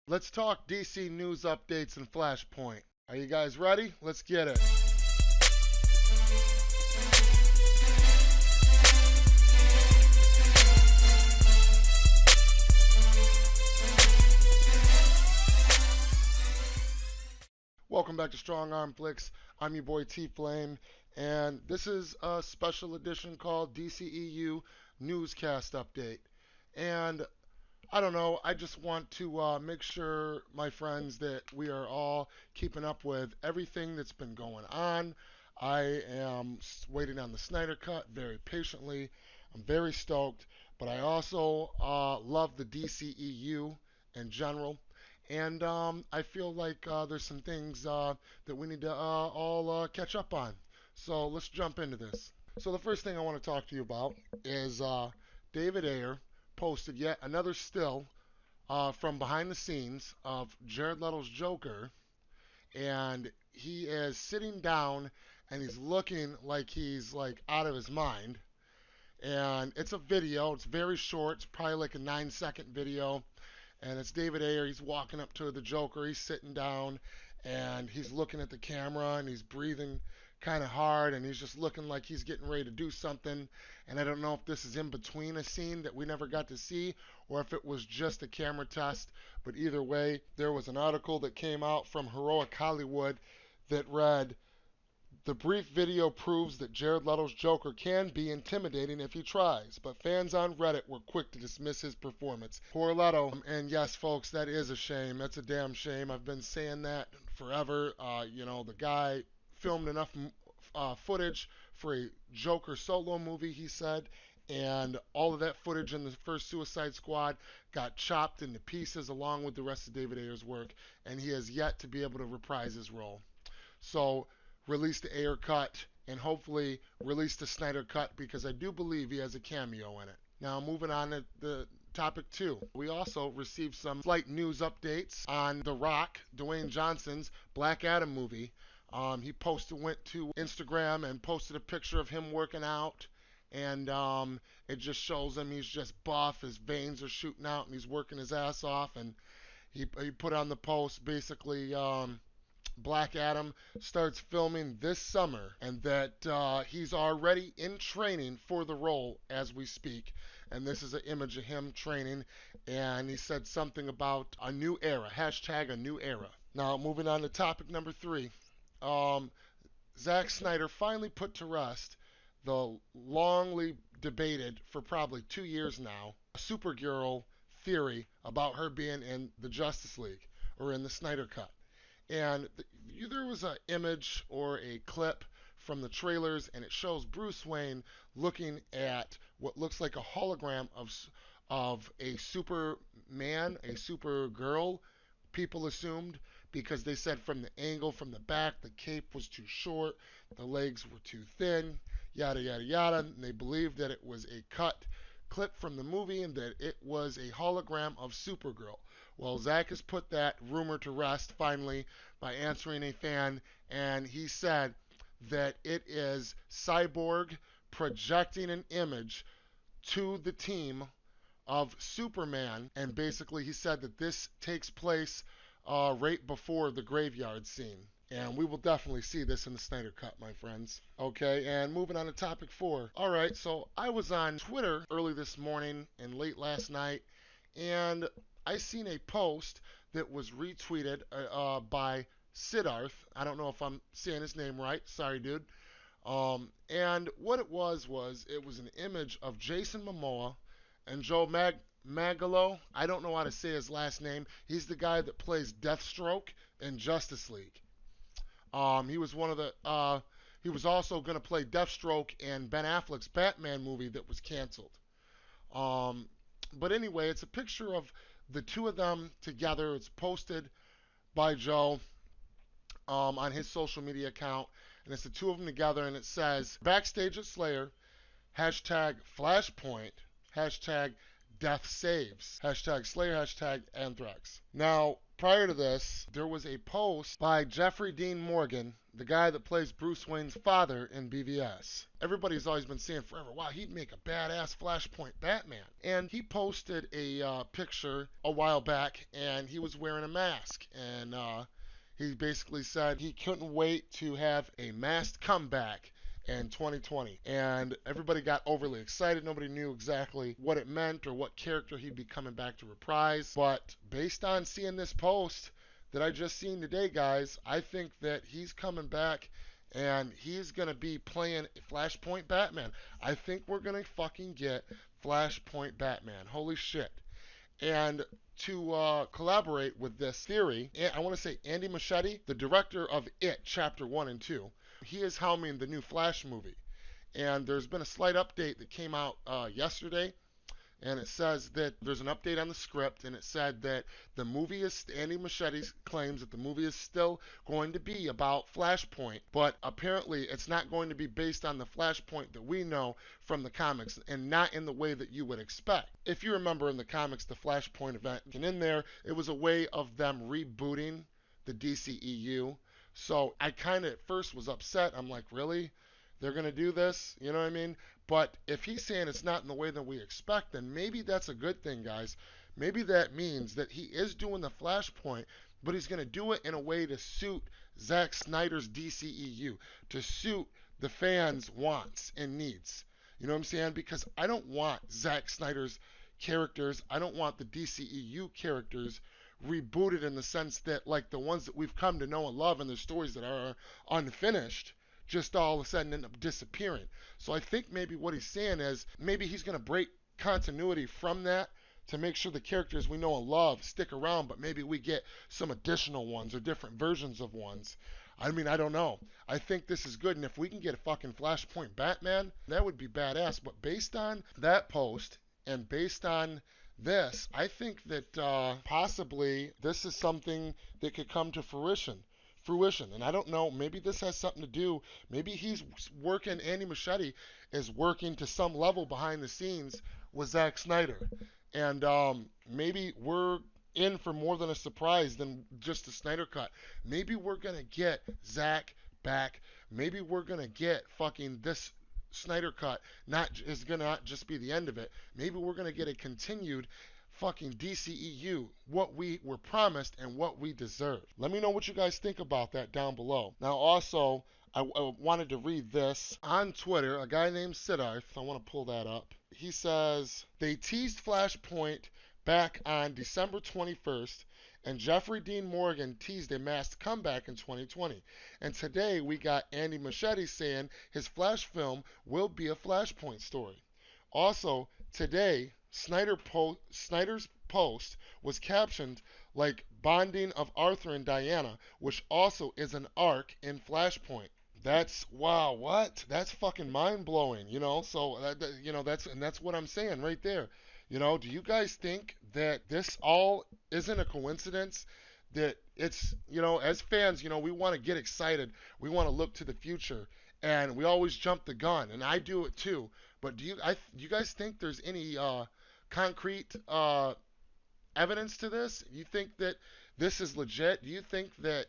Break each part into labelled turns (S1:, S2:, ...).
S1: Let's talk DC news updates and Flashpoint. Are you guys ready? Let's get it. Welcome back to Strong Arm Flix. I'm your boy Tflame, and this is a special edition called DCEU Newscast Update. And I don't know, I just want to make sure, my friends, that we are all keeping up with everything that's been going on. I am waiting on the Snyder Cut very patiently. I'm very stoked, but I also love the DCEU in general. And I feel like there's some things that we need to all catch up on. So let's jump into this. So the first thing I want to talk to you about is David Ayer posted yet another still from behind the scenes of Jared Leto's Joker, and he is sitting down and he's looking like he's like out of his mind. And it's a video. It's very short. It's probably like a 9-second video. And it's David Ayer. He's walking up to the Joker. He's sitting down and he's looking at the camera and he's breathing kind of hard and he's just looking like he's getting ready to do something. And I don't know if this is in between a scene that we never got to see or if it was just a camera test. But either way, there was an article that came out from Heroic Hollywood that read, "The brief video proves that Jared Leto's Joker can be intimidating if he tries, but fans on Reddit were quick to dismiss his performance. Poor Leto." And yes, folks, that is a shame. That's a damn shame. I've been saying that forever. The guy filmed enough footage for a Joker solo movie, he said, and all of that footage in the first Suicide Squad got chopped into pieces along with the rest of David Ayer's work, and he has yet to be able to reprise his role. So release the Ayer cut and hopefully release the Snyder cut because I do believe he has a cameo in it. Now moving on to the topic 2. We also received some slight news updates on The Rock, Dwayne Johnson's Black Adam movie. He went to Instagram and posted a picture of him working out, and it just shows him he's just buff, his veins are shooting out, and he's working his ass off. And he put on the post basically, Black Adam starts filming this summer, and that he's already in training for the role as we speak. And this is an image of him training, and he said something about a new era, hashtag a new era. Now, moving on to topic number 3. Zack Snyder finally put to rest the longly debated for probably 2 years now Supergirl theory about her being in the Justice League or in the Snyder Cut. And there was an image or a clip from the trailers, and it shows Bruce Wayne looking at what looks like a hologram of a Superman, a Supergirl, people assumed, because they said from the angle from the back the cape was too short, the legs were too thin, yada yada yada, and they believed that it was a cut clip from the movie and that it was a hologram of Supergirl. Well, Zach has put that rumor to rest finally by answering a fan, and he said that it is Cyborg projecting an image to the team of Superman, and basically he said that this takes place right before the graveyard scene. And we will definitely see this in the Snyder Cut, my friends. Okay, and moving on to topic 4. All right, so I was on Twitter early this morning and late last night, and I seen a post that was retweeted by Siddharth. I don't know if I'm saying his name right. Sorry, dude. And what it was it was an image of Jason Momoa and Joe Magalo. I don't know how to say his last name. He's the guy that plays Deathstroke in Justice League. He was one of the. He was also going to play Deathstroke in Ben Affleck's Batman movie that was canceled. But anyway, it's a picture of the two of them together. It's posted by Joe on his social media account, and it's the two of them together, and it says backstage at Slayer, hashtag Flashpoint, hashtag Death Saves, hashtag Slayer, hashtag Anthrax. Now, prior to this, there was a post by Jeffrey Dean Morgan, the guy that plays Bruce Wayne's father in BVS. Everybody's always been saying forever, wow, he'd make a badass Flashpoint Batman. And he posted a picture a while back, and he was wearing a mask. And he basically said he couldn't wait to have a masked comeback in 2020. And everybody got overly excited. Nobody knew exactly what it meant or what character he'd be coming back to reprise. But based on seeing this post that I just seen today, guys, I think that he's coming back and he's going to be playing Flashpoint Batman. I think we're going to fucking get Flashpoint Batman. Holy shit. And to collaborate with this theory, I want to say Andy Muschietti, the director of It, Chapter 1 and 2, he is helming the new Flash movie. And there's been a slight update that came out yesterday, and it says that there's an update on the script, and it said that the movie is, Andy Muschietti claims that the movie is still going to be about Flashpoint, but apparently it's not going to be based on the Flashpoint that we know from the comics, and not in the way that you would expect. If you remember in the comics, the Flashpoint event, and in there, it was a way of them rebooting the DCEU. So I kind of at first was upset. I'm like, really? They're going to do this? You know what I mean? But if he's saying it's not in the way that we expect, then maybe that's a good thing, guys. Maybe that means that he is doing the Flashpoint, but he's going to do it in a way to suit Zack Snyder's DCEU, to suit the fans' wants and needs. You know what I'm saying? Because I don't want Zack Snyder's characters, I don't want the DCEU characters rebooted in the sense that, like the ones that we've come to know and love and the stories that are unfinished, just all of a sudden end up disappearing. So I think maybe what he's saying is maybe he's going to break continuity from that to make sure the characters we know and love stick around, but maybe we get some additional ones or different versions of ones. I mean, I don't know. I think this is good, and if we can get a fucking Flashpoint Batman, that would be badass. But based on that post and based on this, I think that possibly this is something that could come to fruition. And I don't know, maybe this has something to do, maybe he's working, Andy Muschietti is working to some level behind the scenes with Zack Snyder. And maybe we're in for more than a surprise than just the Snyder Cut. Maybe we're going to get Zack back. Maybe we're going to get fucking this Snyder Cut is going to not just be the end of it. Maybe we're going to get a continued fucking DCEU, what we were promised and what we deserve. Let me know what you guys think about that down below. Now also, I wanted to read this on Twitter. A guy named Siddharth, I want to pull that up. He says, they teased Flashpoint back on December 21st, and Jeffrey Dean Morgan teased a masked comeback in 2020. And today we got Andy Muschietti saying his Flash film will be a Flashpoint story. Also, today, Snyder's post was captioned like Bonding of Arthur and Diana, which also is an arc in Flashpoint. That's, wow, what? That's fucking mind-blowing, you know? So, that's what I'm saying right there. You know, do you guys think that this all isn't a coincidence? That it's, you know, as fans, you know, we want to get excited. We want to look to the future. And we always jump the gun. And I do it too. But do you guys think there's any concrete evidence to this? You think that this is legit? Do you think that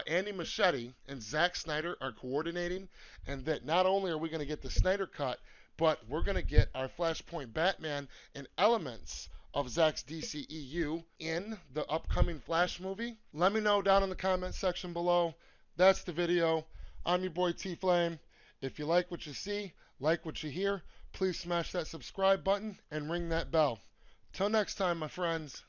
S1: Andy Muschietti and Zack Snyder are coordinating, and that not only are we going to get the Snyder Cut, but we're going to get our Flashpoint Batman and elements of Zack's DCEU in the upcoming Flash movie? Let me know down in the comment section below. That's the video. I'm your boy Tflame. If you like what you see, like what you hear, please smash that subscribe button and ring that bell. Till next time, my friends.